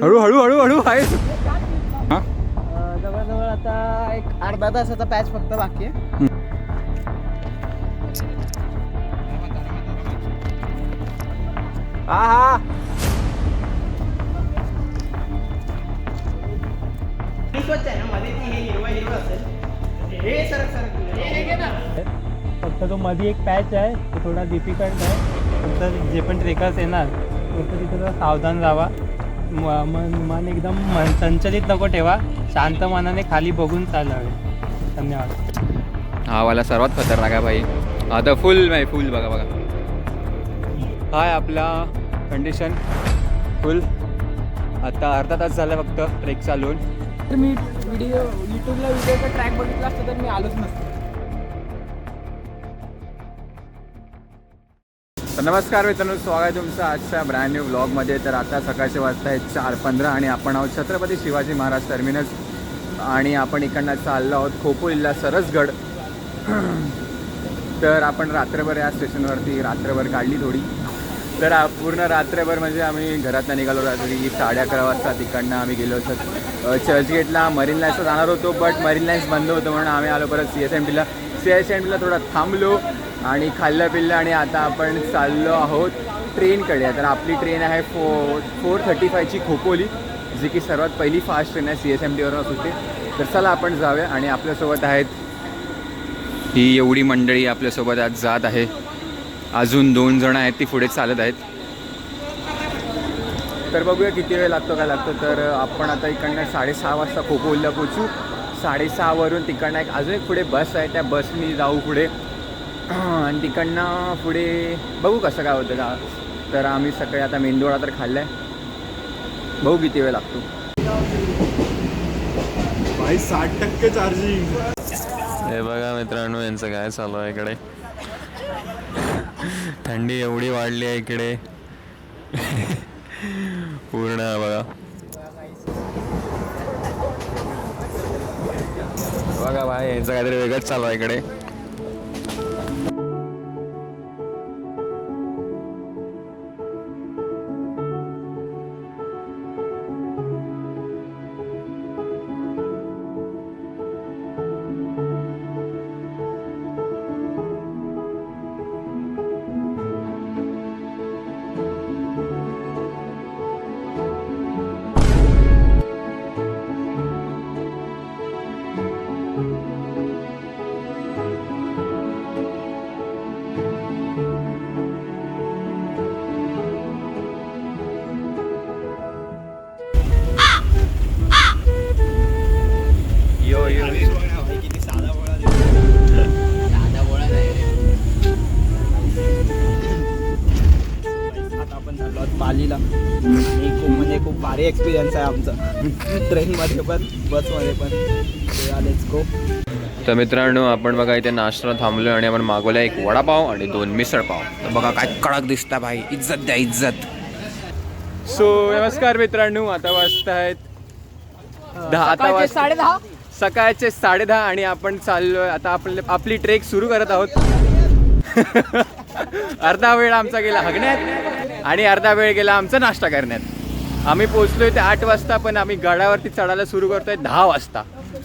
हळू हळू हळू हळू आहे. जवळजवळ आता एक अर्धा तासाचा पॅच फक्त बाकी आहे. हा हा स्वच्छ आहे ना मध्ये हे हिरवा हिरवा असेल हे सरक फक्त तो मध्ये एक पॅच आहे तो थोडा डिफिकल्ट आहे. फक्त जे पण ट्रेकर्स येणार फक्त तिथे जरा सावधान राहा. मन एकदम संचलित नको ठेवा. शांत मनाने खाली बघून चालावे. धन्यवाद. हा वाला सर्वात खतरनाक आहे भाई. आता फुल फुल बघा बघा. हाय आपला कंडिशन फुल. आता अर्धा तास झाला फक्त ट्रेक चालून. तर मी युट्यूबला व्हिडिओचा ट्रॅक बघितला असतं तर मी आलोच नसतो. तर नमस्कार मित्रांनो, स्वागत आहे तुमचं आजच्या ब्रँड न्यू व्लॉगमध्ये. तर आता सकाळचे वाजता आहेत 4:15 आणि आपण आहोत छत्रपती शिवाजी महाराज टर्मिनस आणि आपण इकडनं चाललो आहोत खोपोलीला सरसगड. तर आपण रात्रभर या स्टेशनवरती रात्रभर काढली थोडी. तर पूर्ण रात्रभर म्हणजे आम्ही घरातनं निघालो रात्री 11:30 वाजता. तिकडनं आम्ही गेलो होतो चर्चगेटला. मरीन लाईन्सला जाणार होतो बट मरीन लाईन्स बंद होतं म्हणून आम्ही आलो परत CSMTला थोडा थांबलो आणि खाल्लं पिल्लं आणि आता आपण चाललो आहोत ट्रेनकडे. तर आपली ट्रेन आहे 4:35ची खोपोली, जी की सर्वात पहिली फास्ट ट्रेन आहे CSMTवरून सुटते. तर चला आपण जाऊया. आणि आपल्यासोबत आहेत ही एवढी मंडळी आपल्यासोबत आज जात आहे. अजून 2 जण आहेत ती पुढे चालत आहेत. तर बघूया किती वेळ लागतो काय लागतो. तर आपण आता इकडनं 6:30 वाजता खोपोलीला पोचू. 6:30 वरून तिकडनं अजून एक पुढे बस आहे, त्या बसनी जाऊ पुढे आणि तिकडनं पुढे बघू कसं काय होतं का. तर आम्ही सकाळी आता मेंदूवडा तर खाल्ला आहे, बघू किती वेळ लागतो. भाई 60% चार्जिंग. हे बघा मित्रांनो, यांचं काय चालू आहे इकडे. थंडी एवढी वाढली आहे इकडे पूर्ण बघा बघा भाई, यांचं काहीतरी वेगळंच चालू आहे इकडे. पालीला आणि खूप भारी एक्सपिरियन्स आहे आमचा ट्रेनमध्ये पण बसमध्ये पण. Let's go. तर मित्रांनो, आपण बघा इथे नाश्त्याला थांबलो आणि आपण मागवला एक वडापाव आणि 2 मिसळपाव. तर बघा काय कडक दिसता भाई. इज्जत द्या इज्जत. सो नमस्कार मित्रांनो, आता वाजता आहेत 10. आता वाजता 10:30 सकाळचे 10:30 आणि आपण चाललो आता आपली ट्रेक सुरू करत आहोत. अर्धा वेळ आमचा गेला हगण्यात आणि अर्धा वेळ गेला आमचा नाश्ता करण्यात. आम्ही पोहोचलोय ते 8 वाजता, पण आम्ही गडावरती चढायला सुरू करतोय 10 वाजता.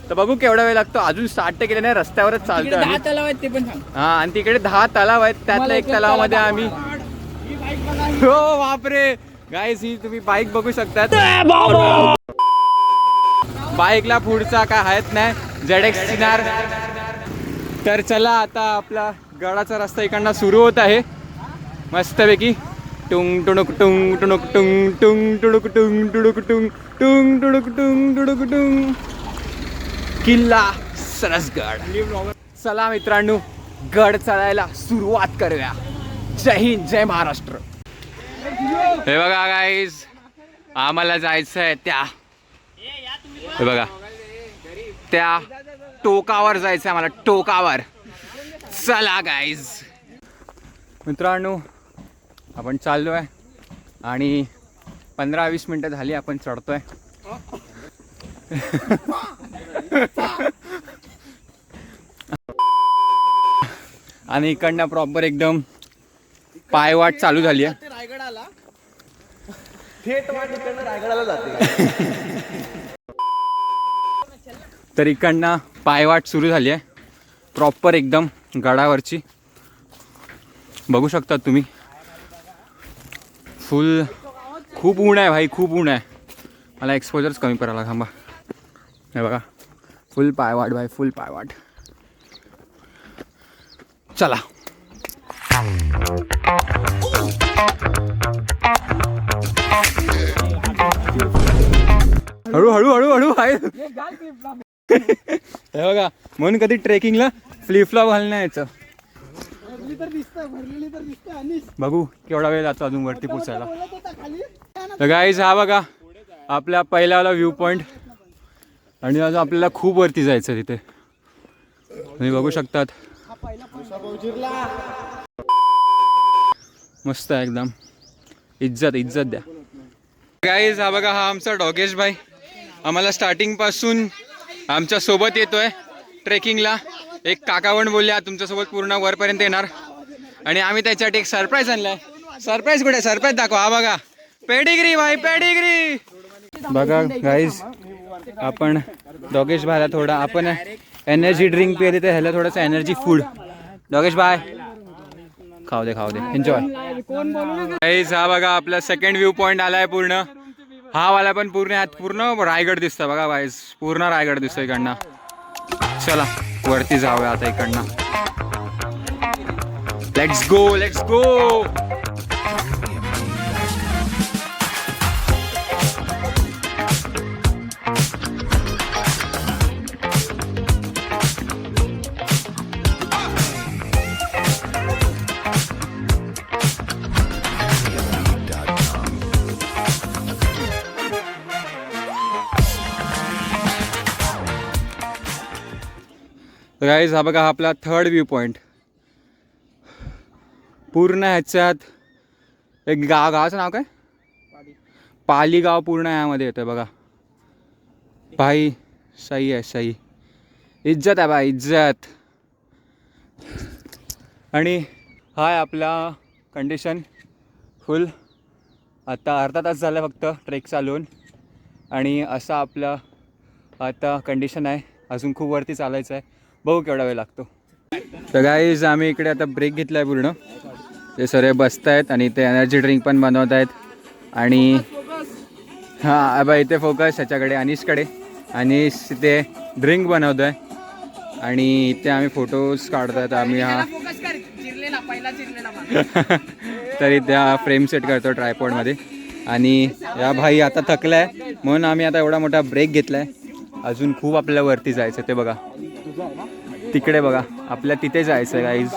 तर बघू केवढा वेळ लागतो. अजून स्टार्ट तर केले नाही, रस्त्यावरच चालतोय आम्ही. 10 तलाव आहेत ते पण सांग. हा, आणि तिकडे 10 तलाव आहेत. त्यातल्या एक तलावामध्ये आम्ही हो बापरे गाईस, ही तुम्ही बाईक बघू शकतात. बाईकला पुढचा काय आहेत नाही, ZX चिनार. तर चला आता आपला गडाचा रस्ता इकडनं सुरू होत आहे मस्तपैकी. टुंग टुणुक टुंग टुणुक टुंग टुंग टुणुक टुंग टुणुक टुंग टुंग टुणुक टुंग टुणुक टुंग. किल्ला सरसगड. चला मित्रांनो, गड चढायला सुरुवात करूया. जय हिंद, जय महाराष्ट्र. हे बघा गाईज, आम्हाला जायचं आहे त्या, हे बघा त्या टोकावर जायचं आहे आम्हाला, टोकावर. चला गाईज. मित्रांनो, आपण चाललो आहे आणि 15-20 मिनटं झाली आपण चढतोय. आणि इकडनं प्रॉपर एकदम पायवाट चालू झाली आहे. थेट वाट इकडनं रायगडाला जाते. तर इकडनं पायवाट सुरू झाली आहे प्रॉपर एकदम गडावरची. बघू शकता तुम्ही फुल खूप ऊन आहे भाई, खूप ऊन आहे. मला एक्सपोजरच कमी करायला थांबा. हे बघा फुल पायवाट भाई, फुल पायवाट. चला हळू हळू हळू हळू आहे. हे बघा म्हणून कधी ट्रेकिंगला फ्लिपफ्लॉप घालणं यायचं. बघू केवढा वेळ जातो अजून वरती पोचायला. तर गाईज हा बघा आपला पहिल्यावाला व्ह्यू पॉइंट आणि अजून आपल्याला खूप वरती जायचं तिथे. तुम्ही बघू शकतात मस्त आहे एकदम. इज्जत इज्जत द्या. गाईज हा बघा हा आमचा डॉगेश भाई आम्हाला स्टार्टिंगपासून आमच्या सोबत येतोय ट्रेकिंगला. एक काकावण बोलल्या तुमच्यासोबत पूर्ण वरपर्यंत येणार आणि आम्ही त्याच्यासाठी एक सरप्राईज आणलाय. सरप्राईज कुठे? सरप्राईज दाखव. हा बघा पेडिग्री भाई, पेडिग्री. बघा गाईज आपण डॉगेश भाईला थोडा आपण एनर्जी ड्रिंक पिले तर ह्याला थोडंसं एनर्जी फूड. डॉगेश भाई खाऊ दे खाऊ दे, एन्जॉय. गाईज हा बघा आपला सेकंड व्ह्यू पॉइंट आलाय पूर्ण. हा वाला पण पूर्ण रायगड दिसतं बघा गाईज, पूर्ण रायगड दिसतो इकडनं. चला वरती जाऊया आता इकडनं. Let's go let's go. Guys हा बघा हा आपला थर्ड व्ह्यू पॉइंट. पूर्ण ह्याच्यात एक गावाचं नाव काय? पाली गाव पूर्ण यामध्ये येतं बघा भाई. सही आहे सही. इज्जत आहे भाई, इज्जत. आणि हा आहे आपला कंडिशन फुल. आता अर्धा तास झाला फक्त ट्रेक चालवून आणि असं आपलं आता कंडिशन आहे. अजून खूप वरती चालायचं आहे. बघू केवढा वेळ लागतो. तर गाईज आम्ही इकडे आता ब्रेक घेतला आहे पूर्ण. ते सर्व बसत आहेत आणि ते एनर्जी ड्रिंक पण बनवत आहेत. आणि हां बा इथे फोकस ह्याच्याकडे अनिशकडे. अनिश इथे ड्रिंक बनवतो आहे आणि इथे आम्ही फोटोज काढत आहेत. आम्ही हा तर इथे हा फ्रेम सेट करतो ट्रायपॉडमध्ये. आणि या भाई आता थकला आहे म्हणून आम्ही आता एवढा मोठा ब्रेक घेतला आहे. अजून खूप आपल्याला वरती जायचं. ते बघा तिकडे बघा आपल्या तिथे जायचं आहे गाईज.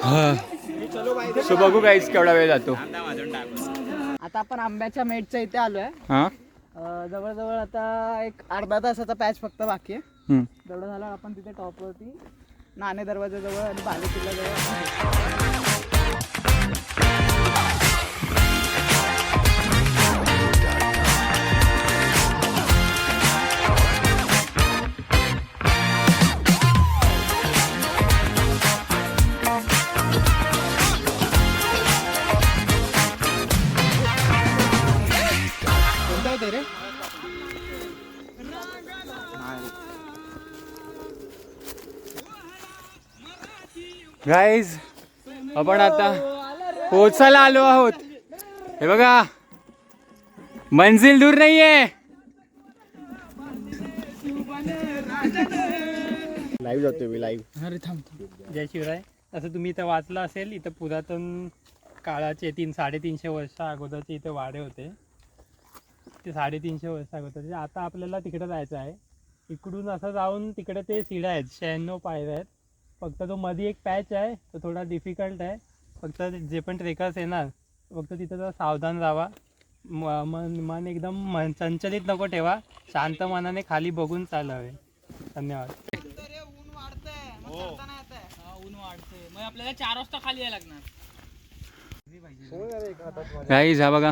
हां सो बघू गाईज केवढा वेळ जातो. आता आपण आंब्याच्या मेटच्या इथे आलोय. हां जवळजवळ आता एक अर्धा तासाचा पॅच फक्त बाकी आहे. तेवढं झालं आपण तिथे टॉपवरती नाणे दरवाजाजवळ आणि बाले किल्ल्याजवळ. गाईज आपण आता पोचायला आलो आहोत. हे बघा मंजिल दूर नाहीये. लाईव्ह जातोय मी लाईव्ह. अरे थांब. जय शिवराय. असं तुम्ही इथं वाचलं असेल, इथं पुरातन काळाचे 300-350 वर्ष अगोदरचे इथे वाडे होते. ते 350 वर्ष अगोदरचे. आता आपल्याला तिकडे जायचं आहे. इकडून असं जाऊन तिकडे ते सिड्या आहेत, 96 पायऱ्या आहेत. फक्त तो मध्ये एक पॅच आहे तो थोडा डिफिकल्ट आहे. फक्त जे पण ट्रेकर्स येणार फक्त तिथं जरा सावधान राहा. मन एकदम चंचलित नको ठेवा. शांत मनाने खाली बघून चालावे. धन्यवाद. ऊन वाढते मग आपल्याला 4 वाजता खाली यायला लागणार. गाईज हा बघा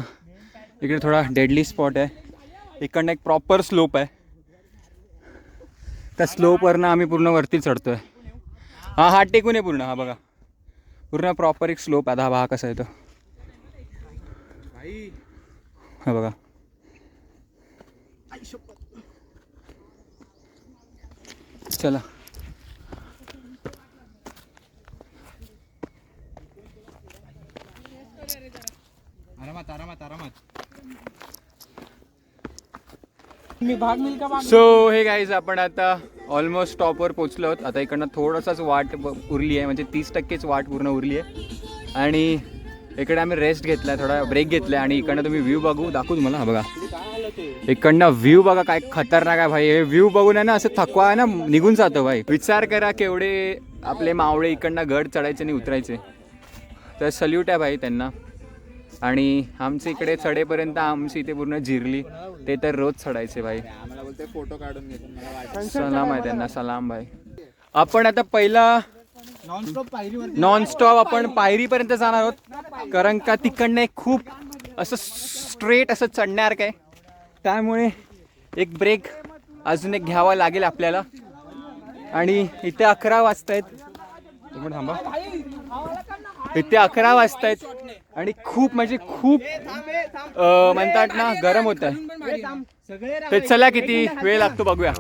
इकडे थोडा डेडली स्पॉट आहे. इकडनं एक प्रॉपर स्लोप आहे. त्या स्लोपवरनं आम्ही पूर्ण वरती चढतोय. हा हात टेकून आहे पूर्ण. हा बघा पूर्ण प्रॉपर एक स्लोप आहे. हा कसा आहे तो हा बघा. चला सो हे गाईज आपण आता ऑलमोस्ट टॉपवर पोचलो आहोत. आता इकडनं थोडंसंच वाट उरली आहे, म्हणजे 30%च वाट पूर्ण उरली आहे. आणि इकडे आम्ही रेस्ट घेतला, थोडा ब्रेक घेतला. आणि इकडनं तुम्ही व्ह्यू दाखवू तुम्हाला. हा बघा इकडनं व्ह्यू बघा काय खतरनाक आहे भाई. हे व्ह्यू बघून आहे ना असं थकवा आहे ना निघून जातो भाई. विचार करा केवढे आपले मावळे इकडनं गड चढायचे आणि उतरायचे. तर सल्यूट आहे भाई त्यांना. आणि आमच्या इकडे चढेपर्यंत आमची इथे पूर्ण जिरली, ते तर रोज चढायचे भाई. फोटो काढून घेतो. सलाम आहे त्यांना, सलाम भाई. आपण आता पहिला नॉनस्टॉप आपण पायरीपर्यंत जाणार आहोत, कारण का तिकडनं खूप असं स्ट्रेट असं चढण्यासारखं आहे. त्यामुळे एक ब्रेक अजून एक घ्यावा लागेल आपल्याला. आणि इथे 11 वाजतायत. थांबा, इथे 11 वाजतायत आणि खूप म्हणजे खूप म्हणतात ना गरम होत आहे. तर चला किती वेळ लागतो बघूया.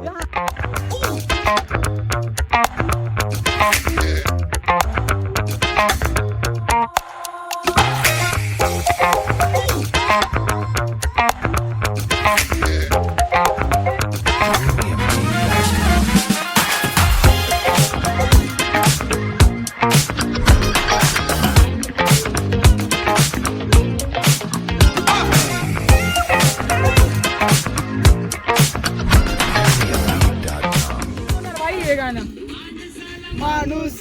माणूस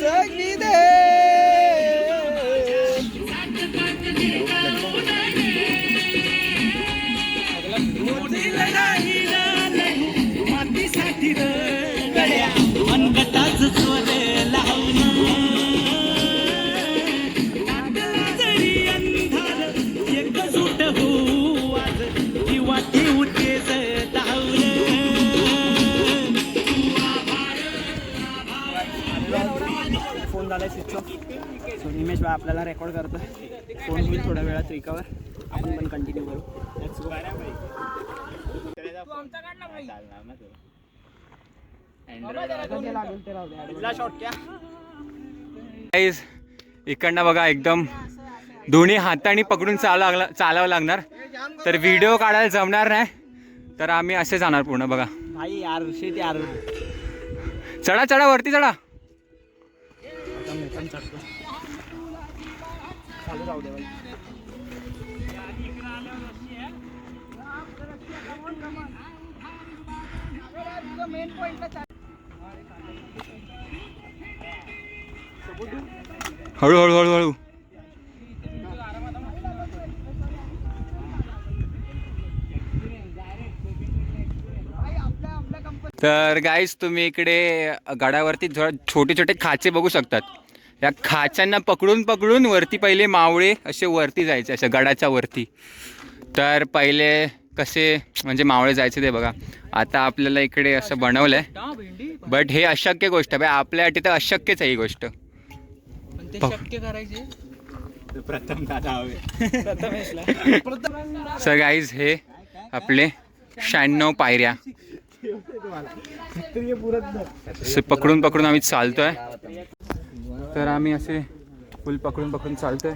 फोन झालाय स्विच ऑफ. सो निमेश भाई आपल्याला रेकॉर्ड करतो. फोन होईल थोड्या वेळात रिकवर. आपण पण कंटिन्यू करू. Let's go. गाईज इकडनं बघा एकदम दोन्ही हाताने पकडून चालावं लागणार. तर व्हिडिओ काढायला जमणार नाही, तर आम्ही असे जाणार पूर्ण. बघा भाई यार शेट यार. चढा चढा वरती चढा. चालू राहू दे भाई. हळूहळू हळूहळू. तर गाईज तुम्ही इकडे गडावरती छोटे छोटे खाचे बघू शकतात. या खाच्यांना पकडून पकडून वरती पहिले मावळे असे वरती जायचे, अशा गडाच्या वरती. तर पहिले कसे म्हणजे मावळे जायचे ते बघा. आता आपल्याला इकडे असं बनवलं आहे, बट हे अशक्य गोष्ट आहे. आपल्या अटी तर अशक्यच आहे ही गोष्ट. शक्य करायचे सर गाईज हे आपले 96 पायऱ्या असे पकडून पकडून आम्ही चालतोय. तर आम्ही असे फुल पकडून पकडून चालतोय.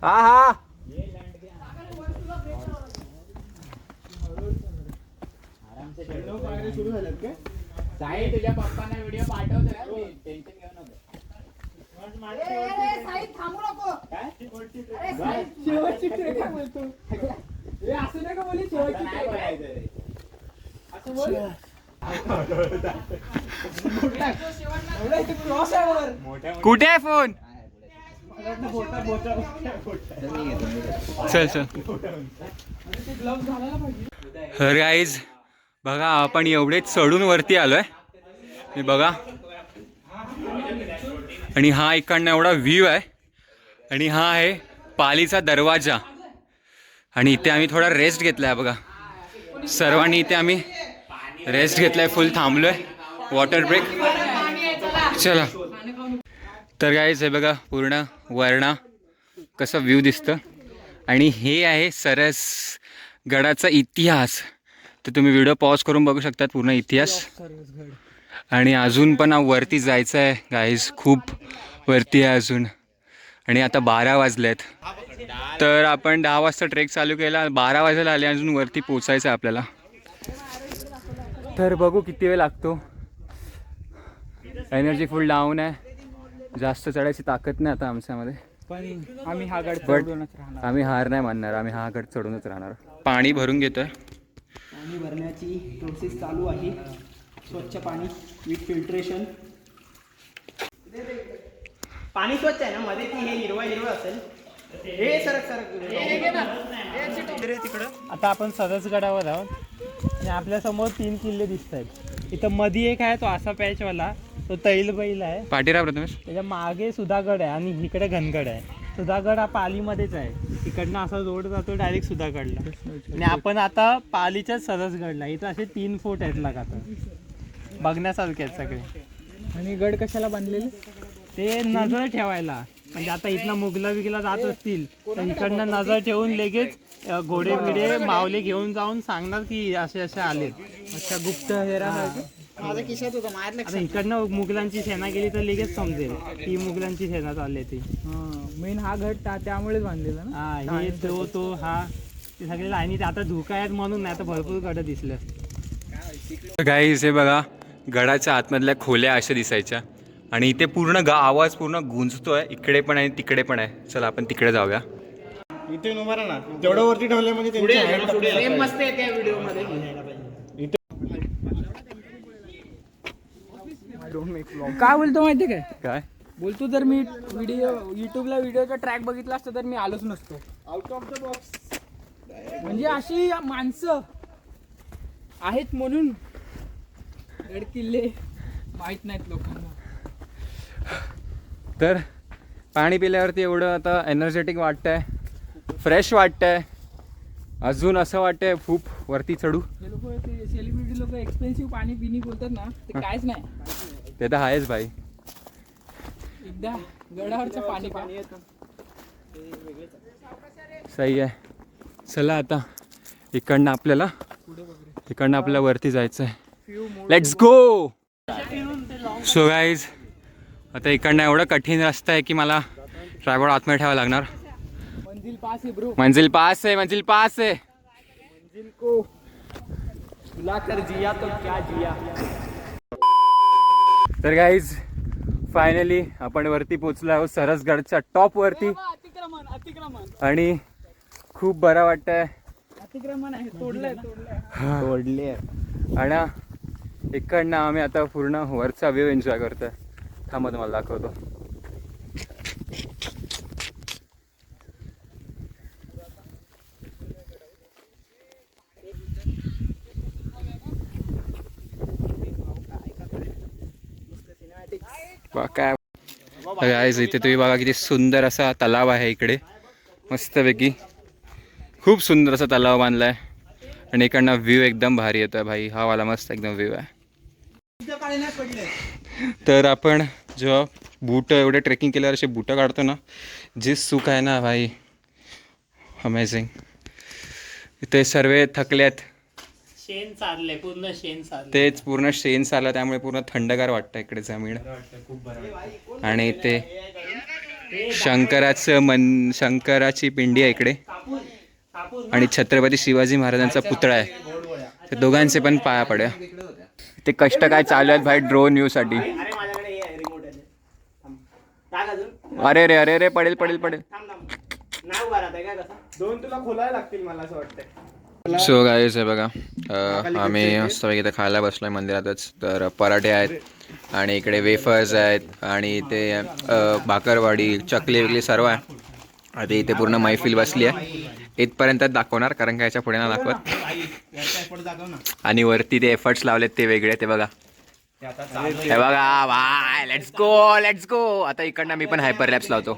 हा हा तुझ्या पप्पांना व्हिडिओ पाठवतो. कुठे आहे फोन? चल चल. तर गाईज बघा आपण एवढेच चढून वरती आलोय. हे बघा. आणि हा इकडनं एवढा व्ह्यू आहे. आणि हा आहे पालीचा दरवाजा. आणि इथे आम्ही थोडा रेस्ट घेतलाय बघा. सर्वांनी इथे आम्ही रेस्ट घेतलाय, फुल थांबलोय, वॉटर ब्रेक. चला तर गाईज हे बघा पूर्ण वरणा कसं व्ह्यू दिसतं आणि हे आहे सरस गडाचा इतिहास. तर तुम्ही व्हिडिओ पॉज करून बघू शकतात पूर्ण इतिहास. आणि अजून पण वरती जायचं आहे गाईज, खूप वरती आहे अजून. आणि आता 12 वाजलेत, तर आपण 10 वाजता ट्रेक चालू केला, 12 वाजायला आले, अजून वरती पोचायचं आहे आपल्याला. तर बघू किती वेळ लागतो. एनर्जी फुल डाऊन आहे, जास्त चढायची ताकद नाही आता आमच्यामध्ये. पण आम्ही हा गड बट चढूनच राहणार. आम्ही हार नाही मानणार, आम्ही हा गड चढूनच राहणार. पाणी भरून घेतोय. पाणी भरण्याची प्रोसेस चालू आहे. स्वच्छ पाणी विथ फिल्ट्रेशन. पाणी स्वच्छ आहे ना, मध्ये ती हे हिरवा हिरवा असेल. हे सरक आता आपण सरसगडावर आहोत आणि आपल्यासमोर 3 किल्ले दिसत आहेत. इथं मध्ये एक आहे तो असा पॅचवाला, तो तैलबैल आहे. पाठीराव प्रथमेश. त्याच्या मागे सुधागड आहे आणि इकडे घनगड आहे. सुधागड हा पालीमध्येच आहे. इकडनं असा रोड जातो डायरेक्ट सुधागडला. आणि आपण आता पालीच्याच सरसगडला. इथं असे 3 फोर्ट आहेत लगातार, बघण्यासारखे आहेत सगळे. आणि गड कशाला बांधलेले? ते नजर ठेवायला, म्हणजे आता इथनं मुगला बिगला जात असतील तर इकडनं नजर ठेवून लगेच घोडे बिडे मावले घेऊन जाऊन सांगणार की असे असे आलेत. अच्छा, गुप्त हेरा. माझ्या खिशात होतं, माझ्या आता इकडनं मुघलांची सेना गेली तर लगेच समजेल की मुघलांची सेना चालली ती. मेन हा गड त्यामुळेच बांधलेला ना. हा, हे तो हा ते सगळे लाईनीत आता धुका आहेत म्हणून नाही तर भरपूर गड दिसले. गाईज हे बघा, गडाच्या आतमधल्या खोल्या अशा दिसायच्या आणि इथे पूर्ण आवाज पूर्ण गुंजतोय. इकडे पण आहे, तिकडे पण आहे. चला आपण तिकडे जाऊया. इथे उभा राहा ना, जेवढं वरती ठेवलं म्हणजे सेम मस्त आहे त्या व्हिडिओ मध्ये. काय बोलतो माहिती काय? काय बोलतो, जर मी युट्यूबला व्हिडिओचा ट्रॅक बघितला असता तर मी आलोच नसतो. Out of the box. म्हणजे अशी माणसं आहेत म्हणून गड किल्ले माहित नाहीत लोकांना. तर पाणी पिल्यावरती एवढं आता एनर्जेटिक वाटतंय, फ्रेश वाटतंय. अजून असं वाटतंय खूप वरती चढू. जे लोक सेलिब्रिटी लोक एक्सपेन्सिव्ह पाणी पिणी बोलतात ना, ते कायच नाही. ते तर आहेच भाई. एकदा गडावरचं पाणी येतं. सही आहे. चला आता इकडनं आपल्याला वरती जायचं आहे. Let's go. सो गाईज, आता इकडनं एवढं कठीण रस्ता आहे की मला ट्रायपॉड आतमध्ये ठेवावं लागणार. मंजिल पास है ब्रो. मंजिल पास है, मंजिल पास है. मंजिल को बुला कर जिया तो क्या जिया. तर गाईज फायनली आपण वरती पोचलो आहोत, सरसगडच्या टॉप वरती. अतिक्रमण आणि खूप बरं वाटतंय. अतिक्रमण आहे, तोडलंय. आणि इकडनं आम्ही आता पूर्ण वरचा व्ह्यू एन्जॉय करतोय. थांबा तुम्हाला दाखवतो. काय इथे तुम्ही बघा किती सुंदर असा तलाव आहे इकडे, मस्तपैकी खूप सुंदर असा तलाव बांधलाय. आणि इकडनं व्ह्यू एकदम भारी येतोय भाई. हा वाला मस्त एकदम व्ह्यू आहे. तर आपण जेव्हा बूट एवढे ट्रेकिंग केल्यावर असे बूट काढतो ना, जे सुख आहे ना भाई, अमेझिंग. इथे सर्व थकलेत, शेण चाललंय, पूर्ण शेण चाललंय. तेच पूर्ण शेण चाललं, त्यामुळे पूर्ण थंडगार वाटतं इकडे जमीन. आणि ते शंकराची पिंडी आहे इकडे आणि छत्रपती शिवाजी महाराजांचा पुतळा आहे. ते दोघांचे पण पाया पड्या. ते कष्ट काय चालू आहेत भाई ड्रोन व्ह्यू साठी. अरे रे अरे रे, पडेल पडेल पडेल. दोन तुला खोलायला लागतील मला असं वाटतंय. सो गाईज हे बघा, आम्ही मस्तपैकी इथे खायला बसलोय मंदिरातच. तर पराठे आहेत आणि इकडे वेफर्स आहेत आणि ते भाकरवाडी, चकली वगैरे सर्व आहे. आता इथे पूर्ण मैफिल बसली आहे. इथपर्यंत दाखवणार, कारण का याच्या पुढे ना दाखवत. आणि वरती ते एफर्ट्स लावलेत ते वेगळे, ते बघा, हे बघा. Y, let's go let's go. आता इकडनं मी पण हायपर लॅप्स लावतो.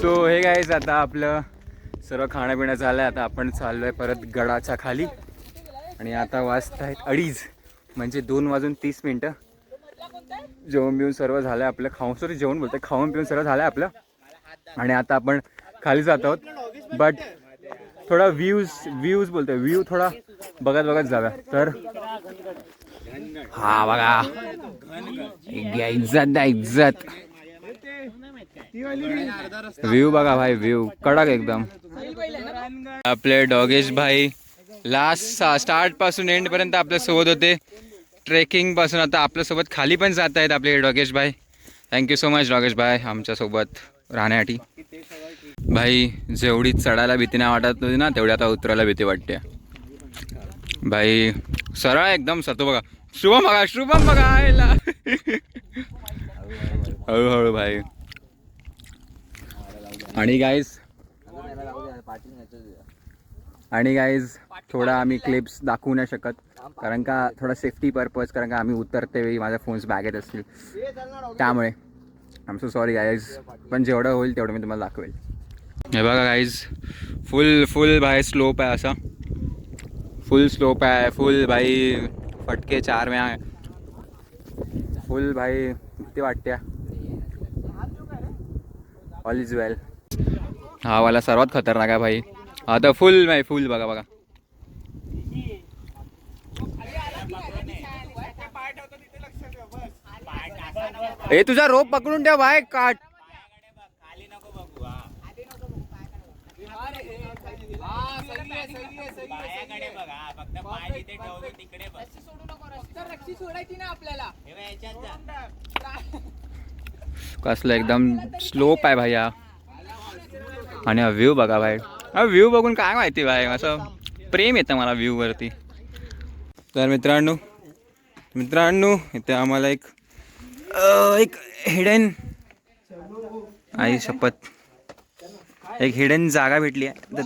सो हे गाईज आता आपलं सर्व खाणंपिणं झालं आहे. आता आपण चाललो आहे परत गडाच्या खाली आणि आता वाजत आहेत 2:30 म्हणजे 2:30. जेवण बिवून सर्व झालं आहे आपलं. जेवण बोलतं खाऊन पिऊन सर्व झालं आहे आपलं आणि आता आपण खाली जात आहोत. बट थोडा व्ह्यूज बोलतो व्ह्यू थोडा बघत जाव्या. तर हा बघा इज्जत व्ह्यू बघा भाई, व्ह्यू कडक एकदम. आपले डॉगेश भाई लास्ट स्टार्ट पासून एंड पर्यंत आपल्या सोबत होते. ट्रेकिंग पासून आता आपल्यासोबत खाली पण जात आहेत आपले डॉगेश भाई. थँक्यू सो मच डॉगेश भाई आमच्यासोबत राहण्यासाठी. भाई जेवढी चढायला भीती नाही वाटत होती ना तेवढी आता उतरायला भीती वाटते भाई. सरळ एकदम सतो बघा. शुभम बघा आयला हळूहळू भाई. आणि गाईज थोडा आम्ही क्लिप्स दाखवू नाही शकत कारण का थोडा सेफ्टी पर्पज, कारण का आम्ही उतरते वेळी माझ्या फोन्स बॅगेत असतील त्यामुळे I am so sorry guys. पण जेवढं होईल तेवढं मी तुम्हाला दाखवेल. हे बघा गाईज फुल भाई स्लोप आहे, असा फुल स्लोप आहे. फुल भाई फटके 4 में आहे. फुल भाई किती वाटत्या. ऑल इज वेल. हा वाला सर्वात खतरनाक आहे भाई. आता फुल बघा. ए तुझा रोप पकडून ठेव भाई, काट. कसलं एकदम स्लोप आहे भाई हा. आणि हा व्ह्यू बघा भाई. हा व्ह्यू बघून काय माहिती भाई, असं प्रेम येतं मला व्ह्यू वरती. तर मित्रांनो इथे आम्हाला एक हिडन आई शपथ एक हिडन जागा भेटली आहे. तर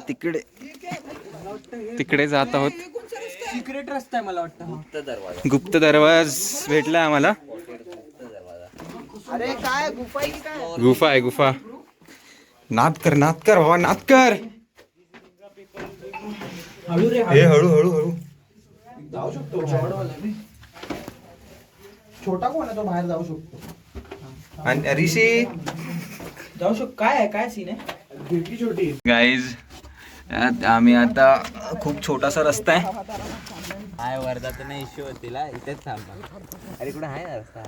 तिकडे जात आहोत. सिक्रेट रस्ता आहे मला वाटतं. गुप्त दरवाज भेटला आम्हाला. अरे काय गुफा आहे की काय? गुफा. नाद कर बाबा, नाद कर. हळू जाऊ शकतो. छोटा कोण आहे तो बाहेर जाऊ शकतो. आणि ऋषी जाऊ शकतो. काय सीन आहे? खिडकी छोटी. गाईज आम्ही आता खूप छोटासा रस्ता आहे. हाय वर्धात नाही इश्यू होतीला इथेच थांबा. अरे कुठे आहे ना रस्ता?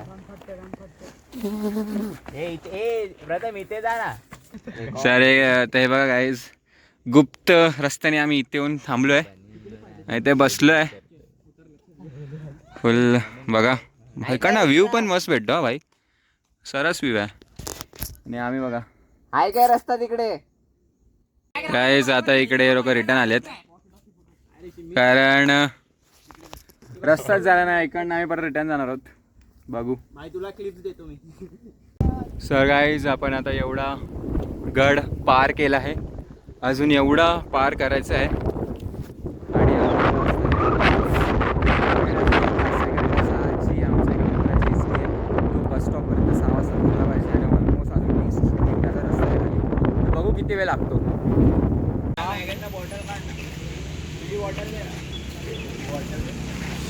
प्रथम इथे जा ना. सारे ते बघा गाईज गुप्त रस्त्याने आम्ही इथे येऊन थांबलो आहे. इथे बसलो आहे. फुल बघा भाई ना व्ह्यू पण मस्त भेटतो भाई. सरस व्ह्यू आहे. आणि आम्ही बघा हाय काय रस्ता तिकडे. गाईज आता इकडे लोक रिटर्न आलेत कारण रस्ताच झाला नाही. इकडनं आम्ही परत रिटर्न जाणार आहोत. बघू तुला क्लिप्स देतो मी. सर गाईज आपण आता एवढा गड पार केला आहे. अजून एवढा पार करायचा आहे. आणि बस स्टॉपपर्यंत 6 वाजता पोहोचला पाहिजे आणि ऑलमोस्ट अजून 20 मिनिटाचा रस्ता आहे. बघू किती वेळ लागतो.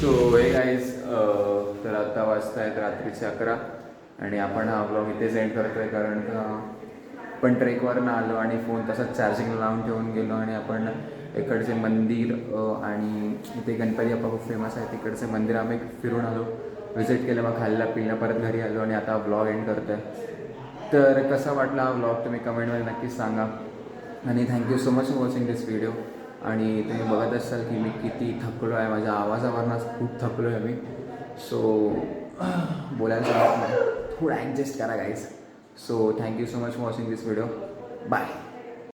सो हे गाईज तर आता वाजता आहेत रात्रीचे 11 आणि आपण हा ब्लॉग इथेच एंड करतो आहे कारण का आपण ट्रेकवरनं आलो आणि फोन तसाच चार्जिंगला लावून ठेवून गेलो आणि आपण इकडचे मंदिर आणि इथे गणपती बाप्पा खूप फेमस आहे तिकडचे मंदिर आम्ही फिरून आलो, व्हिजिट केलं, मग खाल्लं पिल्लं परत घरी आलो आणि आता ब्लॉग एंड करतो आहे. तर कसा वाटला हा ब्लॉग तुम्ही कमेंटमध्ये नक्कीच सांगा आणि thank you so much for watching this video. आणि तुम्ही बघत असाल की मी किती थकलो आहे, माझ्या आवाजावरनं खूप थकलो आहे मी. सो बोलायला सांगत नाही, थोडं ॲडजस्ट करा guys. So thank you so much for watching this video. Bye.